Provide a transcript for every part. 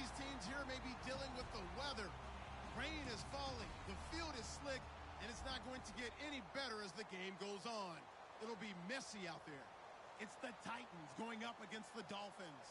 these teams here may be dealing with the weather. Rain is falling, the field is slick, and it's not going to get any better as the game goes on. It'll be messy out there. It's the Titans going up against the Dolphins.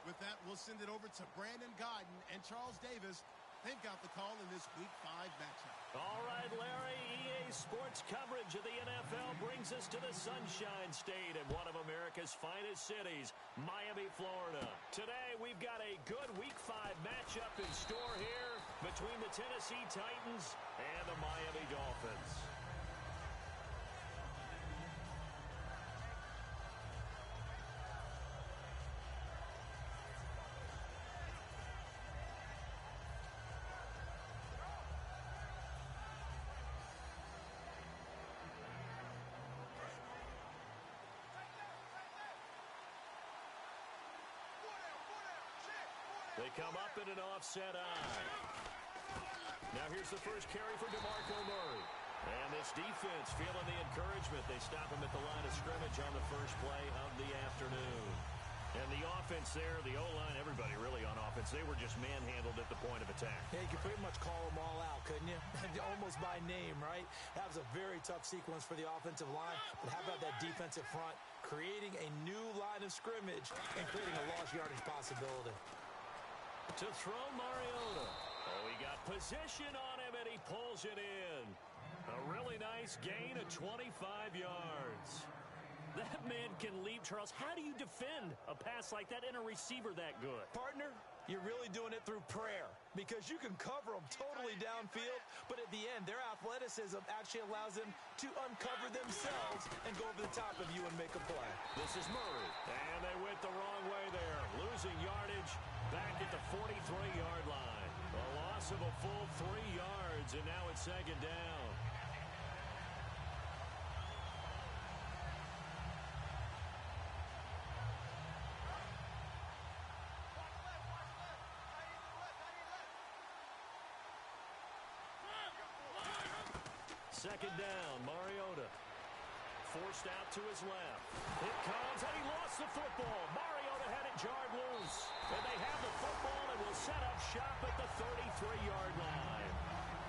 With that, we'll send it over to Brandon Godden and Charles Davis. They've got the call in this Week 5 matchup. All right, Larry, EA Sports coverage of the NFL brings us to the Sunshine State in one of America's finest cities, Miami, Florida. Today, we've got a good Week 5 matchup in store here between the Tennessee Titans and the Miami Dolphins. They come up in an offset eye. Now here's the first carry for DeMarco Murray. And this defense feeling the encouragement. They stop him at the line of scrimmage on the first play of the afternoon. And the offense there, the O-line, everybody really on offense, they were just manhandled at the point of attack. Yeah, you could pretty much call them all out, couldn't you? Almost by name, right? That was a very tough sequence for the offensive line. But how about that defensive front creating a new line of scrimmage and creating a lost yardage possibility? To throw Mariota. Oh, he got position on him, and he pulls it in. A really nice gain of 25 yards. That man can leap, Charles. How do you defend a pass like that and a receiver that good? Partner, you're really doing it through prayer because you can cover them totally downfield, but at the end, their athleticism actually allows them to uncover themselves and go over the top of you and make a play. This is Murray, and they went the wrong way there, losing yardage back at the 43-yard line. A loss of a full 3 yards, and now it's second down. Second down, Mariota. Forced out to his left. It comes, and he lost the football. Mariota had it jarred loose. And they have the football and will set up shop at the 33-yard line.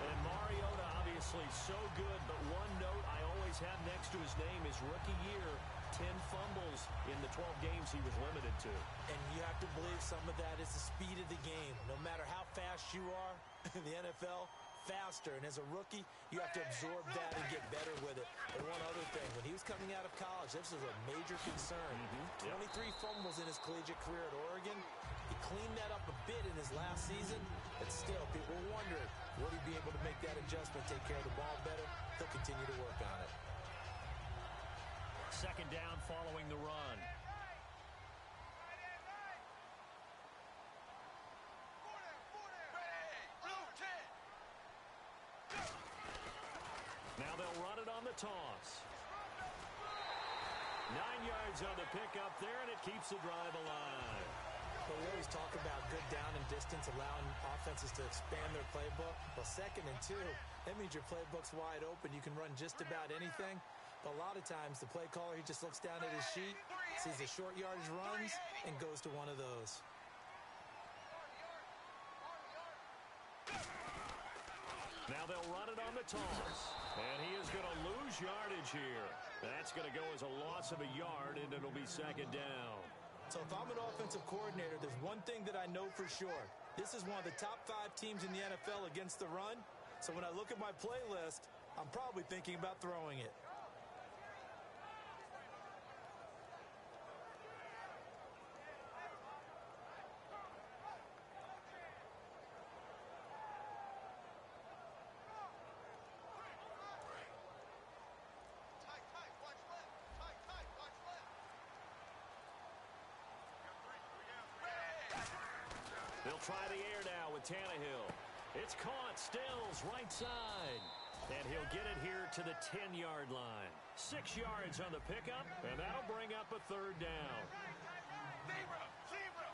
And Mariota obviously so good, but one note I always have next to his name is rookie year. 10 fumbles in the 12 games he was limited to. And you have to believe some of that is the speed of the game. No matter how fast you are in the NFL, faster. And as a rookie, you have to absorb that and get better with it. And one other thing, when he was coming out of college, this was a major concern. 23 fumbles in his collegiate career at Oregon. He cleaned that up a bit in his last season, but still, people were wondering, would he be able to make that adjustment, take care of the ball better? He'll continue to work on it. Second down following the run. Now they'll run it on the toss. 9 yards on the pickup there, and it keeps the drive alive. Well, we always talk about good down and distance, allowing offenses to expand their playbook. Well, 2nd and 2, that means your playbook's wide open. You can run just about anything. But a lot of times, the play caller, he just looks down at his sheet, sees the short yardage runs, and goes to one of those. Now they'll run it on the toss. And he is going to lose yardage here. That's going to go as a loss of a yard, and it'll be second down. So if I'm an offensive coordinator, there's one thing that I know for sure. This is one of the top 5 teams in the NFL against the run. So when I look at my playlist, I'm probably thinking about throwing it. They'll try the air now with Tannehill. It's caught. Stills right side. And he'll get it here to the 10-yard line. 6 yards on the pickup, and that'll bring up a third down. Zebra, zebra.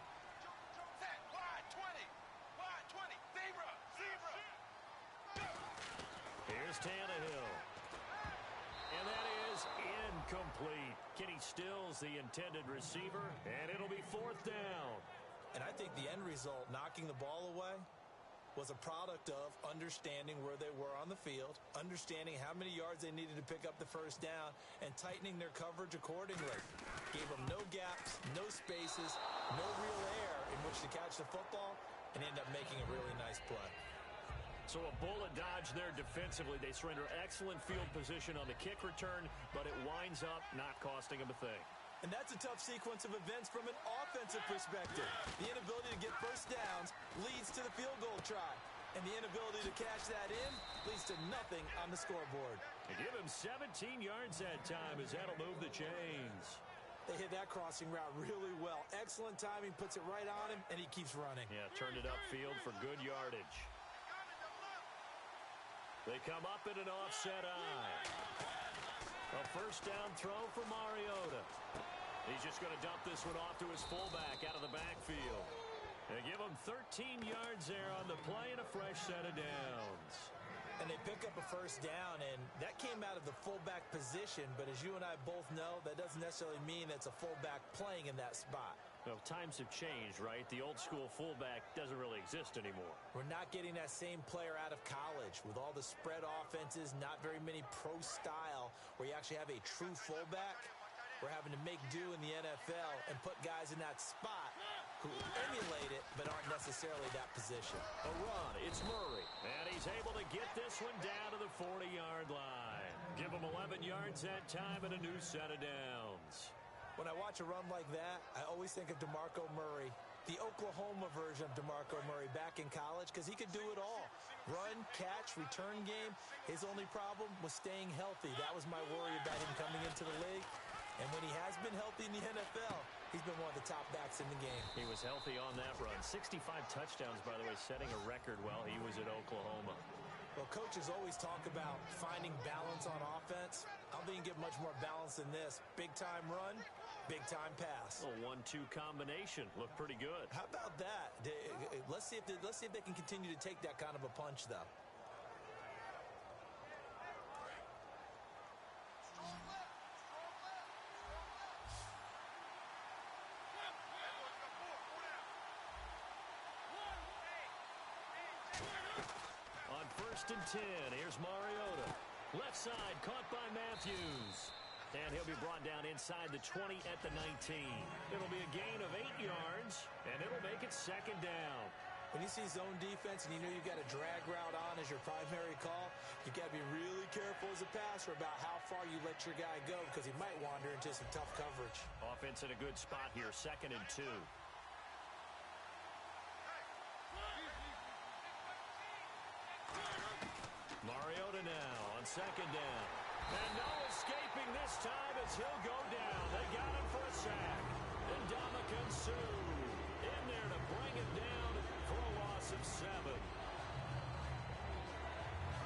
Set, wide 20. Wide 20. Zebra, zebra. Here's Tannehill. And that is incomplete. Kenny Stills, the intended receiver, and it'll be 4th down. And I think the end result, knocking the ball away, was a product of understanding where they were on the field, understanding how many yards they needed to pick up the first down, and tightening their coverage accordingly. Gave them no gaps, no spaces, no real air in which to catch the football, and ended up making a really nice play. So a bullet dodge there defensively. They surrender excellent field position on the kick return, but it winds up not costing them a thing. And that's a tough sequence of events from an offensive perspective. The inability to get first downs leads to the field goal try. And the inability to cash that in leads to nothing on the scoreboard. They give him 17 yards that time as that'll move the chains. They hit that crossing route really well. Excellent timing, puts it right on him, and he keeps running. Yeah, turned it upfield for good yardage. They come up in an offset eye. A first down throw for Mariota. He's just going to dump this one off to his fullback out of the backfield. They give him 13 yards there on the play and a fresh set of downs. And they pick up a first down, and that came out of the fullback position. But as you and I both know, that doesn't necessarily mean it's a fullback playing in that spot. Well, times have changed, right? The old school fullback doesn't really exist anymore. We're not getting that same player out of college with all the spread offenses, not very many pro style where you actually have a true fullback. We're having to make do in the NFL and put guys in that spot who emulate it but aren't necessarily that position. A run, it's Murray, and he's able to get this one down to the 40-yard line. Give him 11 yards that time and a new set of downs. When I watch a run like that, I always think of DeMarco Murray, the Oklahoma version of DeMarco Murray back in college, because he could do it all. Run, catch, return game. His only problem was staying healthy. That was my worry about him coming into the league. And when he has been healthy in the NFL, he's been one of the top backs in the game. He was healthy on that run. 65 touchdowns, by the way, setting a record while he was at Oklahoma. Well, coaches always talk about finding balance on offense. I don't think you can get much more balance than this. Big-time run, big-time pass. A 1-2 combination. Looked pretty good. How about that? Let's see if they can continue to take that kind of a punch, though. On 1st and 10, here's Mariota. Left side, caught by Matthews. And he'll be brought down inside the 20 at the 19. It'll be a gain of 8 yards, and it'll make it 2nd down. When you see zone defense and you know you've got a drag route on as your primary call, you've got to be really careful as a passer about how far you let your guy go because he might wander into some tough coverage. Offense in a good spot here, 2nd and 2. Mariota now on 2nd down. And no escaping this time as he'll go down. They got him for a sack. And Ndamukong Suh in there to bring it down for a loss of 7.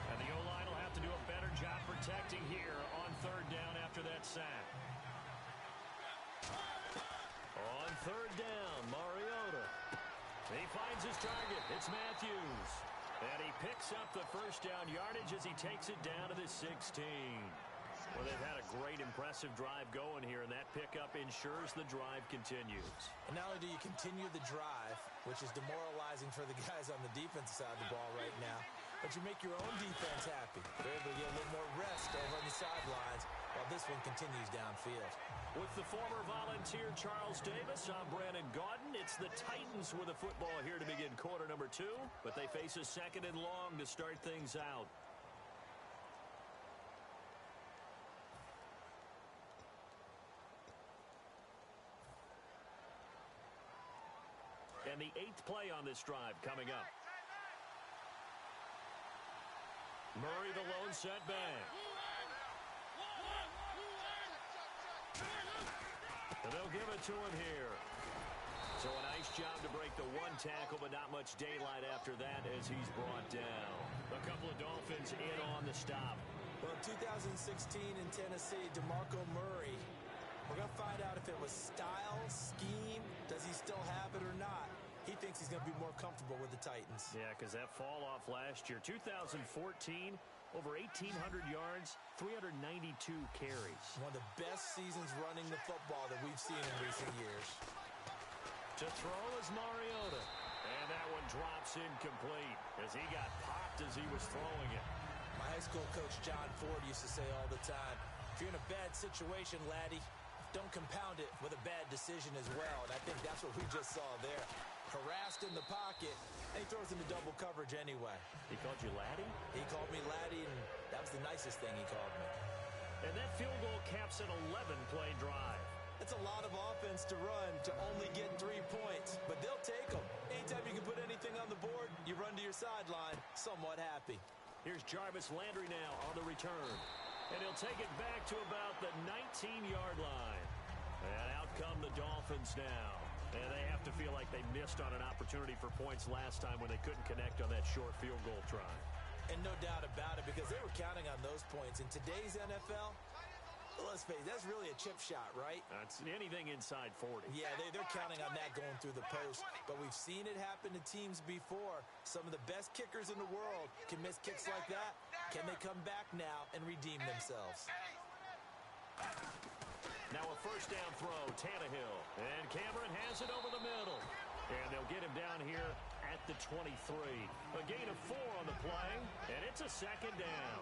And the O-line will have to do a better job protecting here on 3rd down after that sack. On 3rd down, Mariota. He finds his target. It's Matthews. And he picks up the first down yardage as he takes it down to the 16. Well, they've had a great, impressive drive going here, and that pickup ensures the drive continues. And not only do you continue the drive, which is demoralizing for the guys on the defensive side of the ball right now, but you make your own defense happy. They're able to get a little more rest over on the sidelines while this one continues downfield. With the former Volunteer Charles Davis, I'm Brandon Gaudin. It's the Titans with the football here to begin quarter number 2, but they face a 2nd and long to start things out. And the 8th play on this drive coming up. Murray the lone setback. And they'll give it to him here. So a nice job to break the 1 tackle, but not much daylight after that as he's brought down. A couple of Dolphins in on the stop. Well, in 2016 in Tennessee, DeMarco Murray, we're going to find out if it was style, scheme, does he still have it or not. He thinks he's going to be more comfortable with the Titans. Yeah, because that fall off last year, 2014, over 1,800 yards, 392 carries. One of the best seasons running the football that we've seen in recent years. To throw is Mariota. And that one drops incomplete as he got popped as he was throwing it. My high school coach, John Ford, used to say all the time, if you're in a bad situation, laddie, don't compound it with a bad decision as well. And I think that's what we just saw there. Harassed in the pocket, and he throws into double coverage anyway. He called you laddie? He called me laddie, and that was the nicest thing he called me. And that field goal caps an 11-play drive. It's a lot of offense to run to only get 3 points, but they'll take them. Anytime you can put anything on the board, you run to your sideline somewhat happy. Here's Jarvis Landry now on the return. And he'll take it back to about the 19-yard line. And out come the Dolphins now. And they have to feel like they missed on an opportunity for points last time when they couldn't connect on that short field goal try. And no doubt about it, because they were counting on those points. In today's NFL, let's face it, that's really a chip shot, right? That's anything inside 40. Yeah, they're counting on that going through the post. But we've seen it happen to teams before. Some of the best kickers in the world can miss kicks like that. Can they come back now and redeem themselves? Now a first down throw, Tannehill. And Cameron has it over the middle. And they'll get him down here at the 23. A gain of 4 on the play, and it's a second down.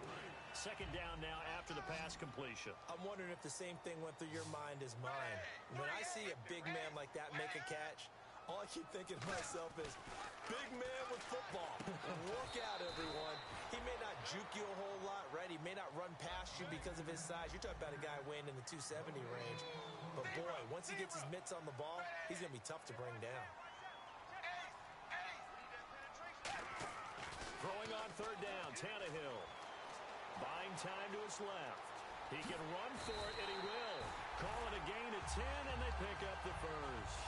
Second down now after the pass completion. I'm wondering if the same thing went through your mind as mine. When I see a big man like that make a catch, all I keep thinking to myself is, big man with football. Look out, everyone. He may not juke you a whole lot, right? He may not run past you because of his size. You're talking about a guy weighing in the 270 range. But, boy, once he gets his mitts on the ball, he's going to be tough to bring down. Throwing on third down, Tannehill. Buying time to his left. He can run for it, and he will. Call it a gain of 10, and they pick up the first.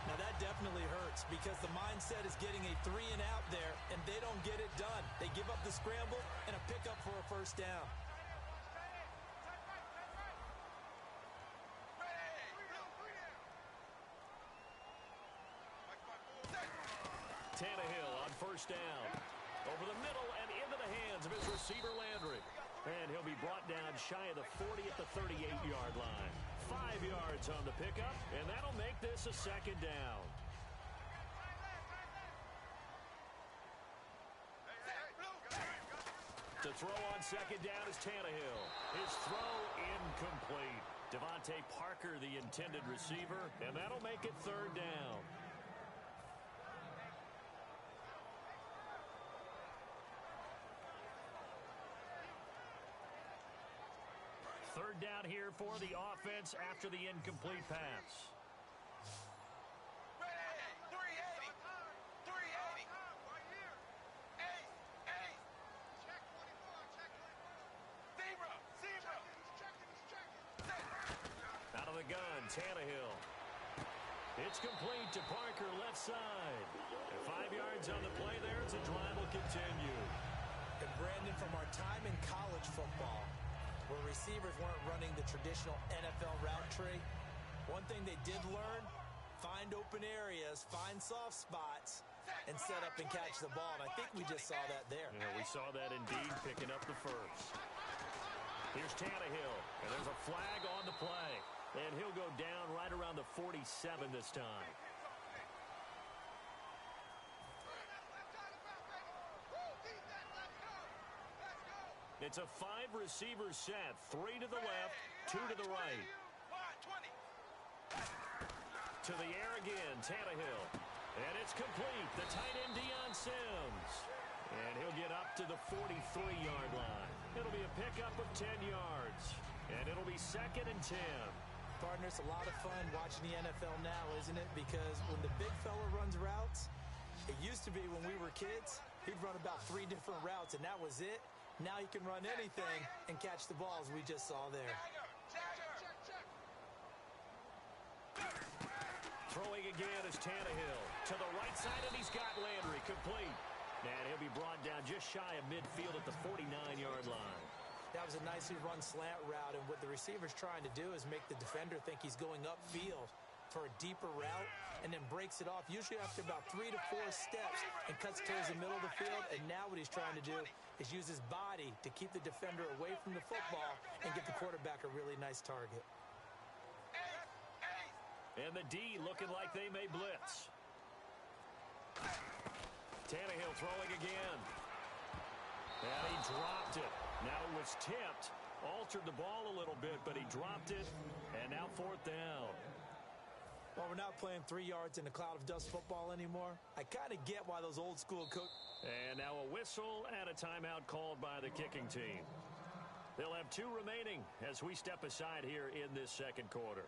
Now, that definitely hurts because the mindset is getting a 3 and out there, and they don't get it done. They give up the scramble and a pickup for a first down. Tannehill on first down. Over the middle and into the hands of his receiver, Landry. And he'll be brought down shy of the 40 at the 38-yard line. 5 yards on the pickup, and that'll make this a second down. To throw on second down is Tannehill. His throw incomplete. Devontae Parker, the intended receiver, and that'll make it third down. Third down here for the offense after the incomplete pass. Out of the gun, Tannehill. It's complete to Parker, left side. And 5 yards on the play there as the drive will continue. And Brandon, from our time in college football, where receivers weren't running the traditional NFL route tree, one thing they did learn, find open areas, find soft spots, and set up and catch the ball. And I think we just saw that there. Yeah, we saw that indeed, picking up the first. Here's Tannehill, and there's a flag on the play. And he'll go down right around the 47 this time. It's a 5-receiver set. 3 to the left, 2 to the right. To the air again, Tannehill. And it's complete. The tight end, Deion Sims. And he'll get up to the 43-yard line. It'll be a pickup of 10 yards. And it'll be second and 10. Partner, it's a lot of fun watching the NFL now, isn't it? Because when the big fella runs routes, it used to be when we were kids, he'd run about 3 different routes, and that was it. Now he can run anything and catch the balls we just saw there. Throwing again is Tannehill. To the right side, and he's got Landry complete. And he'll be brought down just shy of midfield at the 49-yard line. That was a nicely run slant route, and what the receiver's trying to do is make the defender think he's going upfield for a deeper route, and then breaks it off, usually after about 3 to 4 steps, and cuts towards the middle of the field. And now what he's trying to do is use his body to keep the defender away from the football and get the quarterback a really nice target. And the D looking like they may blitz. Tannehill throwing again. And he dropped it. Now it was tipped. Altered the ball a little bit, but he dropped it. And now 4th down. Well, we're not playing 3 yards in a cloud of dust football anymore. I kind of get why those old school coaches. And now a whistle and a timeout called by the kicking team. They'll have 2 remaining as we step aside here in this second quarter.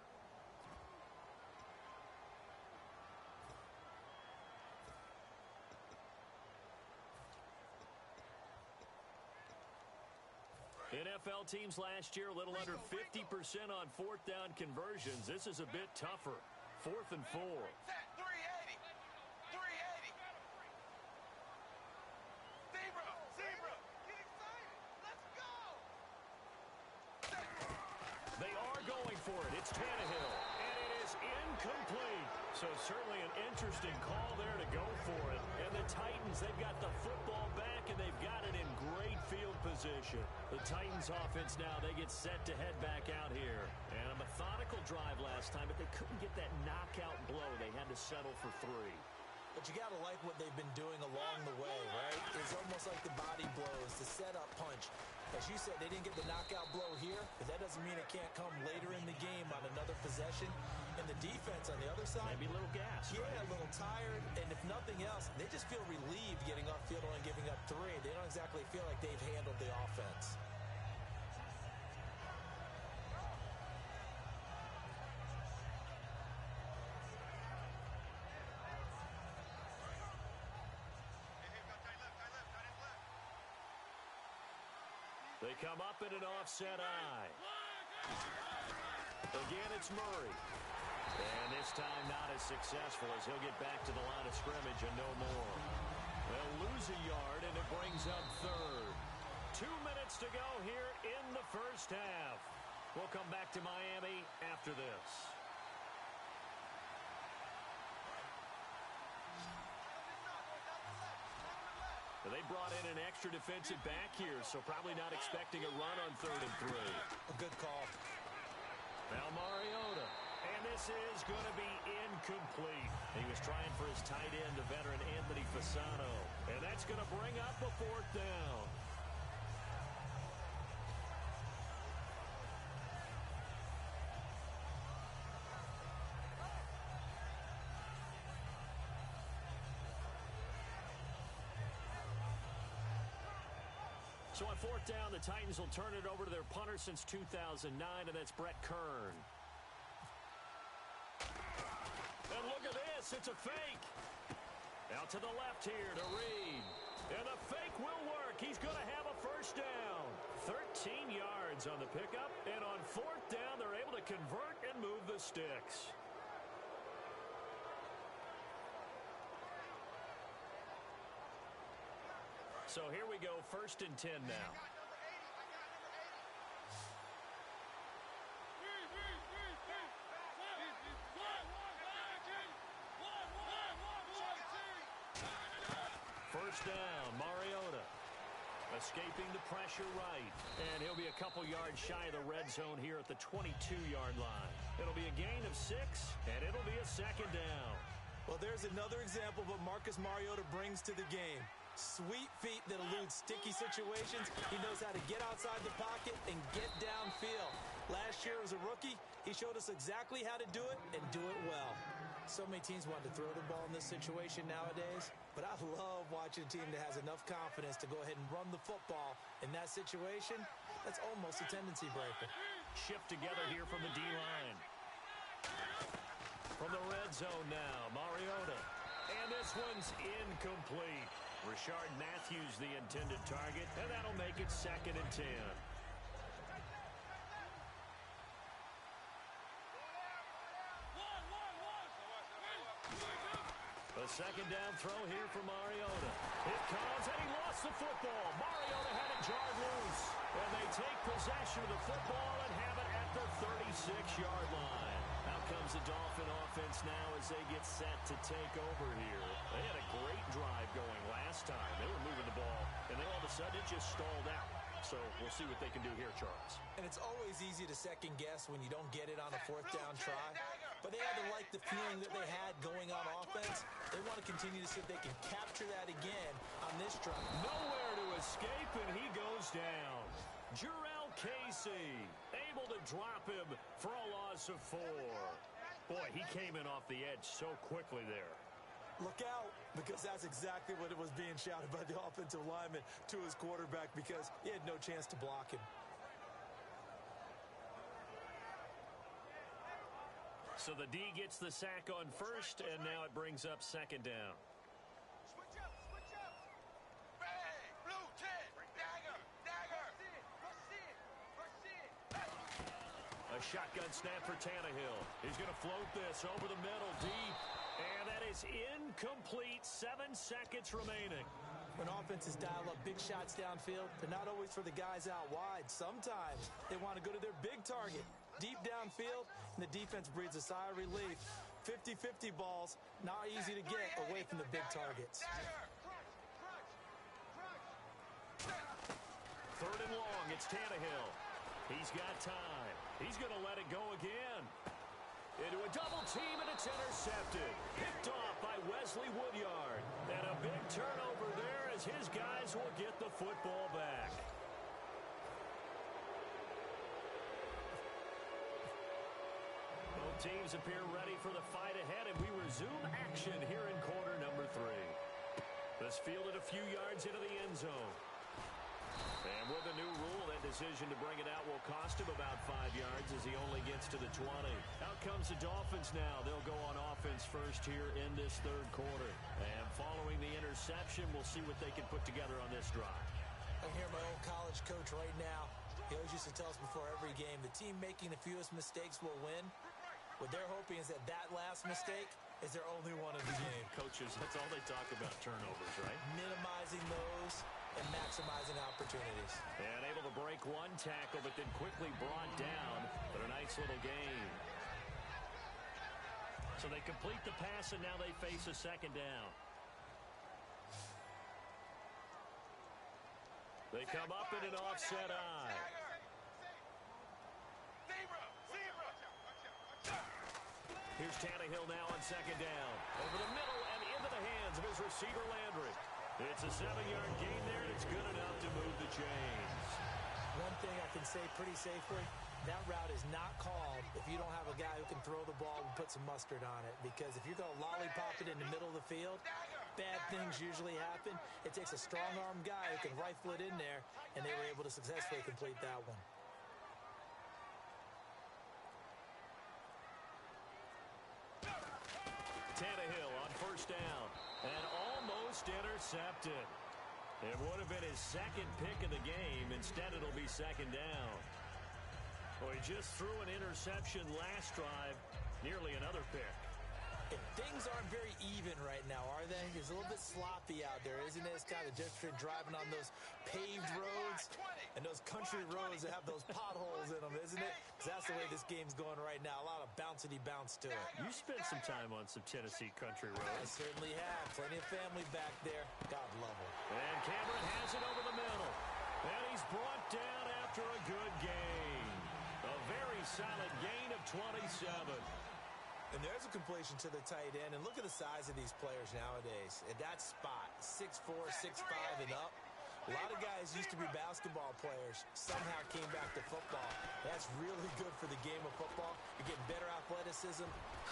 NFL teams last year a little under 50% on 4th down conversions. This is a bit tougher. 4th and 4. Set 380. 380. Zebra. Zebra. Get excited. Let's go. They are going for it. It's Tannehill. And it is incomplete. So certainly an interesting call there to go for it. And the Titans, they've got the football back, and they've got it in great field position. The Titans offense now, they get set to head back out here. And a methodical drive last time, but they couldn't get that knockout blow. They had to settle for 3. But you got to like what they've been doing along the way, right? It's almost like the body blows, the setup punch. As you said, they didn't get the knockout blow here, but that doesn't mean it can't come later in the game on another possession. And the defense on the other side, maybe a little gas, yeah, right? A little tired. And if nothing else, they just feel relieved getting off field and giving up 3. They don't exactly feel like they've handled the offense. They come up in an offset eye. Again, it's Murray. And this time not as successful as he'll get back to the line of scrimmage and no more. They'll lose a yard, and it brings up 3rd. 2 minutes to go here in the first half. We'll come back to Miami after this. They brought in an extra defensive back here, so probably not expecting a run on 3rd and 3. A good call. Now Mariota. And this is going to be incomplete. He was trying for his tight end, the veteran Anthony Fasano. And that's going to bring up a 4th down. So on 4th down, the Titans will turn it over to their punter since 2009, and that's Brett Kern. And look at this, it's a fake. Out to the left here to Reed. And the fake will work. He's going to have a first down. 13 yards on the pickup, and on 4th down, they're able to convert and move the sticks. So here we go, 1st and 10 now. First down, Mariota. Escaping the pressure right. And he'll be a couple yards shy of the red zone here at the 22-yard line. It'll be a gain of 6, and it'll be a 2nd down. Well, there's another example of what Marcus Mariota brings to the game. Sweet feet that elude sticky situations. He knows how to get outside the pocket and get downfield. Last year as a rookie, he showed us exactly how to do it and do it well. So many teams want to throw the ball in this situation nowadays, but I love watching a team that has enough confidence to go ahead and run the football. In that situation, that's almost a tendency breaker. Shift together here from the D-line. From the red zone now, Mariota. And this one's incomplete. Rashard Matthews the intended target, and that'll make it 2nd and 10. A 2nd down throw here for Mariota. It comes, and he lost the football. Mariota had it jarred loose. And they take possession of the football and have it at the 36-yard line. Out comes the Dolphin offense now as they get set to take over here. They had a great drive going last time. They were moving the ball, and then all of a sudden it just stalled out. So we'll see what they can do here, Charles. And it's always easy to second guess when you don't get it on a 4th down try. but they had to like the feeling that they had going on offense. They want to continue to see if they can capture that again on this drive. Nowhere to escape, and he goes down. Jarrell Casey able to drop him for a loss of 4. Boy, he came in off the edge so quickly there. Look out, because that's exactly what it was being shouted by the offensive lineman to his quarterback, because he had no chance to block him. So the D gets the sack on first, and now it brings up second down. Switch up, switch up. Bang! Blue 10. Dagger, dagger. Rush in. A shotgun snap for Tannehill. He's going to float this over the middle, deep. And that is incomplete. 7 seconds remaining. When offenses dial up big shots downfield, they're not always for the guys out wide. Sometimes they want to go to their big target, deep downfield, and the defense breathes a sigh of relief. 50-50 balls, not easy to get away from the big targets. Third and long, it's Tannehill. He's got time. He's going to let it go again. Into a double team, and it's intercepted. Picked off by Wesley Woodyard. And a big turnover there as his guys will get the football back. Both teams appear ready for the fight ahead, and we resume action here in quarter number 3. This fielded a few yards into the end zone. And with a new rule, that decision to bring it out will cost him about 5 yards as he only gets to the 20. Out comes the Dolphins now. They'll go on offense first here in this third quarter. And following the interception, we'll see what they can put together on this drive. I hear my old college coach right now. He always used to tell us before every game, the team making the fewest mistakes will win. What they're hoping is that that last mistake is their only one of the game. Coaches, that's all they talk about, turnovers, right? Minimizing those and maximizing opportunities. And able to break one tackle, but then quickly brought down. But a nice little gain. So they complete the pass, and now they face a second down. They come up in an offset eye. Here's Tannehill now on second down. Over the middle and into the hands of his receiver, Landry. It's a 7-yard gain there, and it's good enough to move the chains. One thing I can say pretty safely, that route is not called if you don't have a guy who can throw the ball and put some mustard on it. Because if you're going to lollipop it in the middle of the field, bad things usually happen. It takes a strong-arm guy who can rifle it in there, and they were able to successfully complete that one. Tannehill on first down and almost intercepted. It would have been his second pick of the game. Instead, it'll be second down. Well, he just threw an interception last drive, nearly another pick. And things aren't very even right now, are they? It's a little bit sloppy out there, isn't it? It's kind of difference between driving on those paved roads and those country roads that have those potholes in them, isn't it? Because that's the way this game's going right now. A lot of bounce to it. You spent some time on some Tennessee country I roads. certainly have. Plenty of family back there. God love them. And Cameron has it over the middle. And he's brought down after a good gain. A very solid gain of 27. And there's a completion to the tight end. And look at the size of these players nowadays. At that spot, 6'4", 6'5", and up. A lot of guys used to be basketball players, somehow came back to football. That's really good for the game of football. You're getting better athleticism,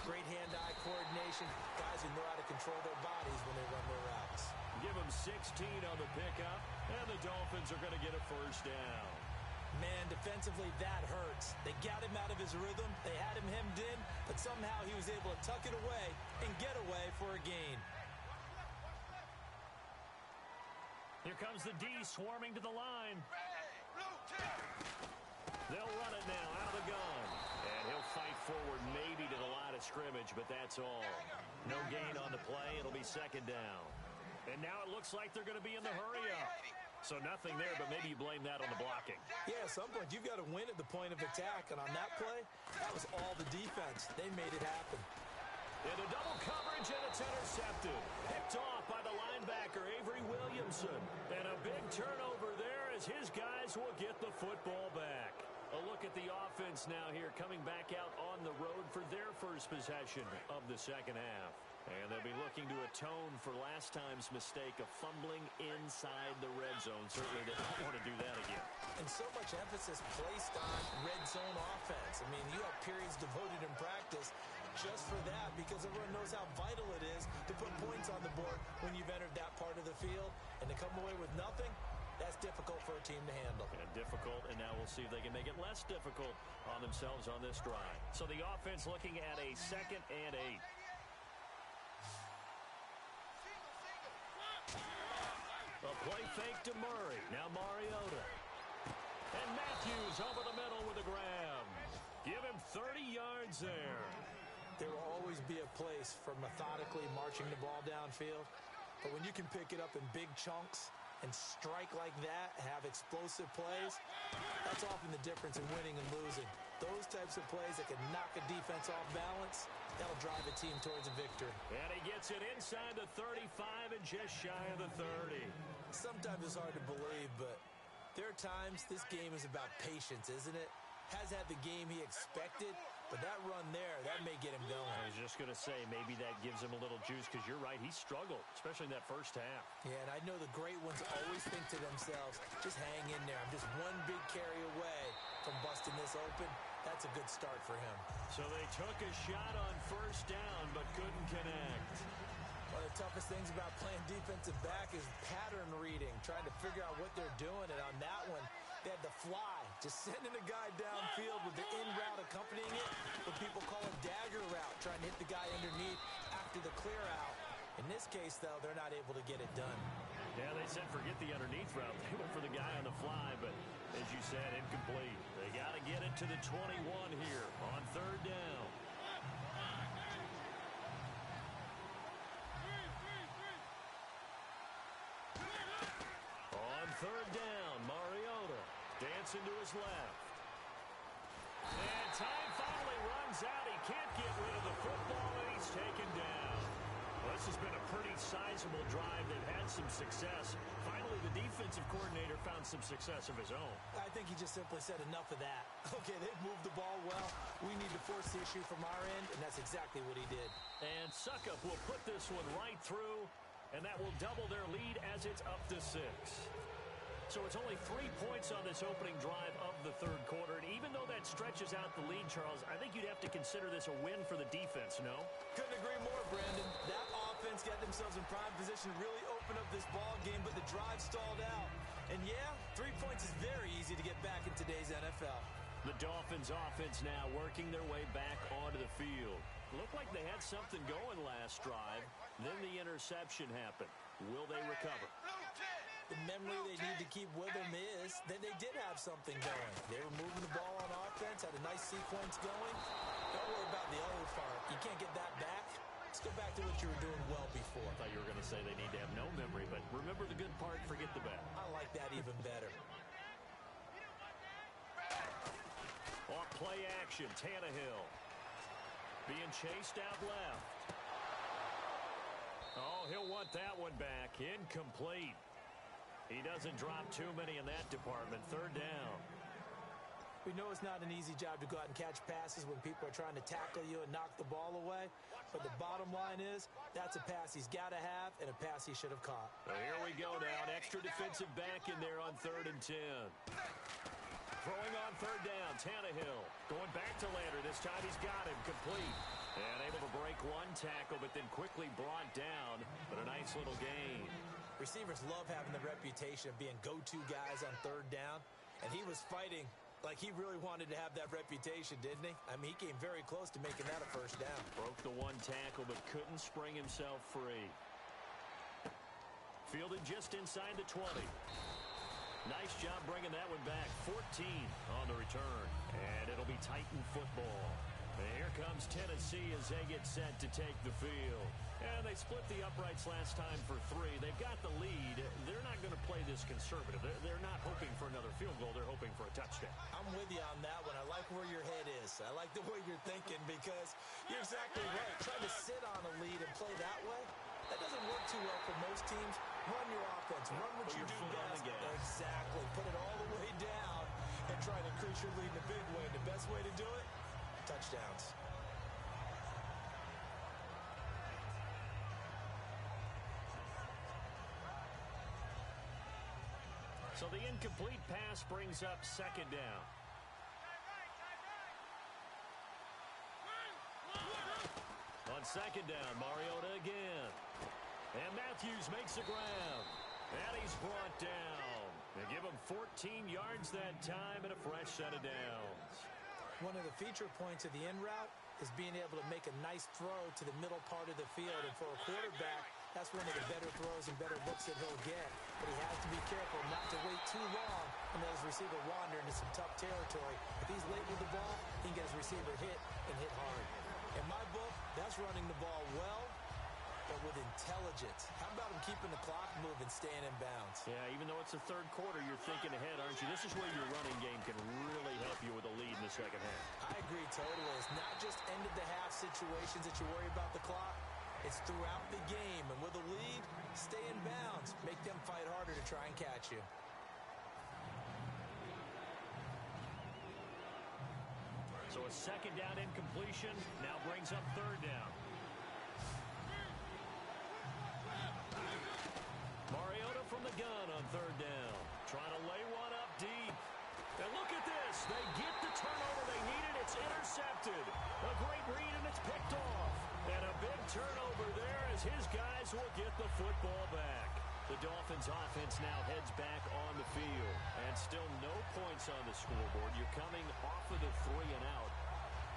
great hand-eye coordination, guys who know how to control their bodies when they run their routes. Give him 16 on the pickup, and the Dolphins are going to get a first down. Man, defensively, that hurts. They got him out of his rhythm. They had him hemmed in, but somehow he was able to tuck it away and get away for a gain. Here comes the D swarming to the line. They'll run it now out of the gun. And he'll fight forward maybe to the line of scrimmage, but that's all. No gain on the play. It'll be second down. And now it looks like they're going to be in the hurry up. So nothing there, but maybe you blame that on the blocking. Yeah, at some point, you've got to win at the point of attack. And on that play, that was all the defense. They made it happen. Into double coverage, and it's intercepted. Picked off by the linebacker, Avery Williamson. And a big turnover there as his guys will get the football back. A look at the offense now here, coming back out on the road for their first possession of the second half. And they'll be looking to atone for last time's mistake of fumbling inside the red zone. Certainly they don't want to do that again. And so much emphasis placed on red zone offense. I mean, you have periods devoted in practice just for that because everyone knows how vital it is to put points on the board when you've entered that part of the field. And to come away with nothing, that's difficult for a team to handle. And difficult, and now we'll see if they can make it less difficult on themselves on this drive. So the offense looking at a 2nd and 8. A play fake to Murray. Now Mariota. And Matthews over the middle with a grab. Give him 30 yards there. There will always be a place for methodically marching the ball downfield. But when you can pick it up in big chunks and strike like that, have explosive plays, that's often the difference in winning and losing. Those types of plays that can knock a defense off balance, that'll drive a team towards a victory. And he gets it inside the 35 and just shy of the 30. Sometimes it's hard to believe, but there are times this game is about patience, isn't it? Has had the game he expected, but that run there, that may get him going. I was just going to say, maybe that gives him a little juice because you're right, he struggled, especially in that first half. Yeah, and I know the great ones always think to themselves, just hang in there. I'm just one big carry away from busting this open. That's a good start for him. So they took a shot on first down, but couldn't connect. One of the toughest things about playing defensive back is pattern reading, trying to figure out what they're doing. And on that one, they had the fly, just sending a guy downfield with the in route accompanying it, what people call a dagger route, trying to hit the guy underneath after the clear out. In this case, though, they're not able to get it done. Yeah, they said forget the underneath route. They went for the guy on the fly, but as you said, incomplete. They got to get it to the 21 here on third down. On third down, Mariota dancing to his left. And time finally runs out. He can't get rid of the football, and he's taken down. Well, this has been a pretty sizable drive. They've had some success. Finally, the defensive coordinator found some success of his own. I think he just simply said enough of that. Okay, they've moved the ball well. We need to force the issue from our end, and that's exactly what he did. And Suckup will put this one right through, and that will double their lead as it's up to 6. So it's only 3 points on this opening drive of the third quarter. And even though that stretches out the lead, Charles, I think you'd have to consider this a win for the defense, no? Couldn't agree more, Brandon. That offense got themselves in prime position to really open up this ball game, but the drive stalled out. And yeah, 3 points is very easy to get back in today's NFL. The Dolphins offense now working their way back onto the field. Looked like they had something going last drive. Then the interception happened. Will they recover? The memory they need to keep with them is that they did have something going. They were moving the ball on offense, had a nice sequence going. Don't worry about the old part. You can't get that back. Let's go back to what you were doing well before. I thought you were going to say they need to have no memory, but remember the good part, forget the bad. I like that even better. Off play action, Tannehill. Being chased out left. Oh, he'll want that one back. Incomplete. He doesn't drop too many in that department. Third down. We know it's not an easy job to go out and catch passes when people are trying to tackle you and knock the ball away. But the bottom line is, that's a pass he's got to have and a pass he should have caught. Well, here we go now. An extra defensive back in there on 3rd and 10. Throwing on third down, Tannehill. Going back to Lander. This time he's got him complete. And able to break one tackle, but then quickly brought down. But a nice little gain. Receivers love having the reputation of being go-to guys on third down. And he was fighting like he really wanted to have that reputation, didn't he? I mean, he came very close to making that a first down. Broke the one tackle, but couldn't spring himself free. Fielded just inside the 20. Nice job bringing that one back. 14 on the return. And it'll be Titan football. And here comes Tennessee as they get set to take the field. And they split the uprights last time for 3. They've got the lead. They're not going to play this conservative. They're not hoping for another field goal. They're hoping for a touchdown. I'm with you on that one. I like where your head is. I like the way you're thinking because you're exactly right. Trying to sit on a lead and play that way, that doesn't work too well for most teams. Run your offense. Run what you do best. Exactly. Put it all the way down and try to increase your lead in a big way. And the best way to do it, touchdowns. So the incomplete pass brings up second down. On second down, Mariota again. And Matthews makes the grab. And he's brought down. They give him 14 yards that time and a fresh set of downs. One of the feature points of the in route is being able to make a nice throw to the middle part of the field. And for a quarterback, that's one of the better throws and better looks that he'll get. But he has to be careful not to wait too long and let his receiver wander into some tough territory. If he's late with the ball, he can get his receiver hit and hit hard. In my book, that's running the ball well, but with intelligence. How about him keeping the clock moving, staying in bounds? Yeah, even though it's the third quarter, you're thinking ahead, aren't you? This is where your running game can really help you with a lead in the second half. I agree totally. It's not just end-of-the-half situations that you worry about the clock. It's throughout the game. And with a lead, stay in bounds. Make them fight harder to try and catch you. So a second down incompletion now brings up third down. Mariota from the gun on third down. Trying to lay one up deep. And look at this. They get the turnover they needed. It's intercepted. A great read, and it's picked off. And a big turnover there as his guys will get the football back. The Dolphins offense now heads back on the field. And still no points on the scoreboard. You're coming off of the 3 and out.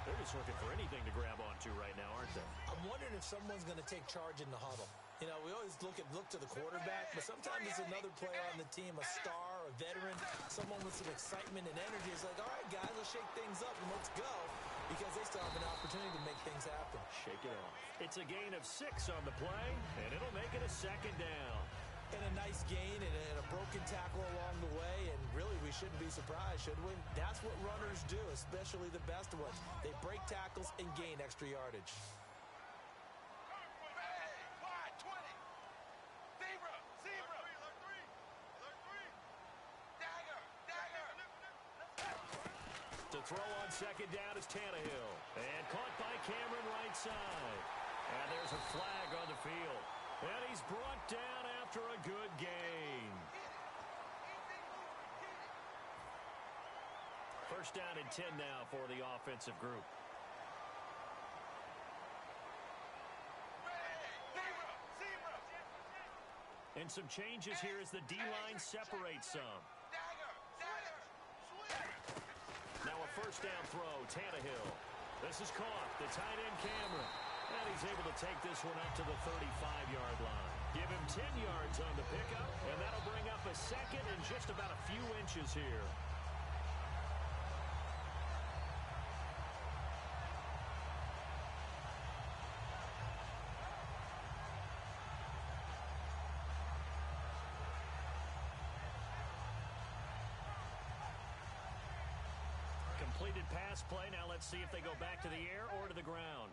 They're just looking for anything to grab onto right now, aren't they? I'm wondering if someone's going to take charge in the huddle. You know, we always look to the quarterback, but sometimes it's another player on the team, a star, a veteran, someone with some excitement and energy. It's like, all right, guys, let's shake things up and let's go, because they still have an opportunity to make things happen. Shake it off. It's a gain of 6 on the play, and it'll make it a second down. And a nice gain and a broken tackle along the way, and really we shouldn't be surprised, should we? That's what runners do, especially the best ones. They break tackles and gain extra yardage. To throw on second down is Tannehill. And caught by Cameron right side. And there's a flag on the field. And he's brought down after a good gain. First down and 10 now for the offensive group. And some changes here as the D-line separates some. Now a first down throw, Tannehill. This is caught, the tight end Cameron. And he's able to take this one up to the 35-yard line. Give him 10 yards on the pickup, and that'll bring up a second and just about a few inches here. Completed pass play. Now let's see if they go back to the air or to the ground.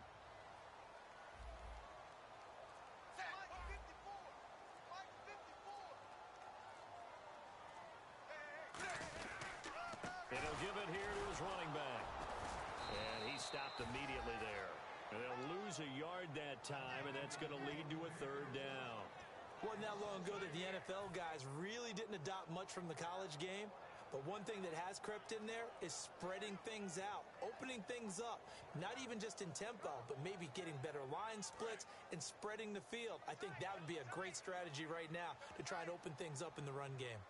It'll give it here to his running back. And he stopped immediately there. And they'll lose a yard that time, and that's going to lead to a third down. Wasn't that long ago that the NFL guys really didn't adopt much from the college game. But one thing that has crept in there is spreading things out, opening things up, not even just in tempo, but maybe getting better line splits and spreading the field. I think that would be a great strategy right now to try and open things up in the run game.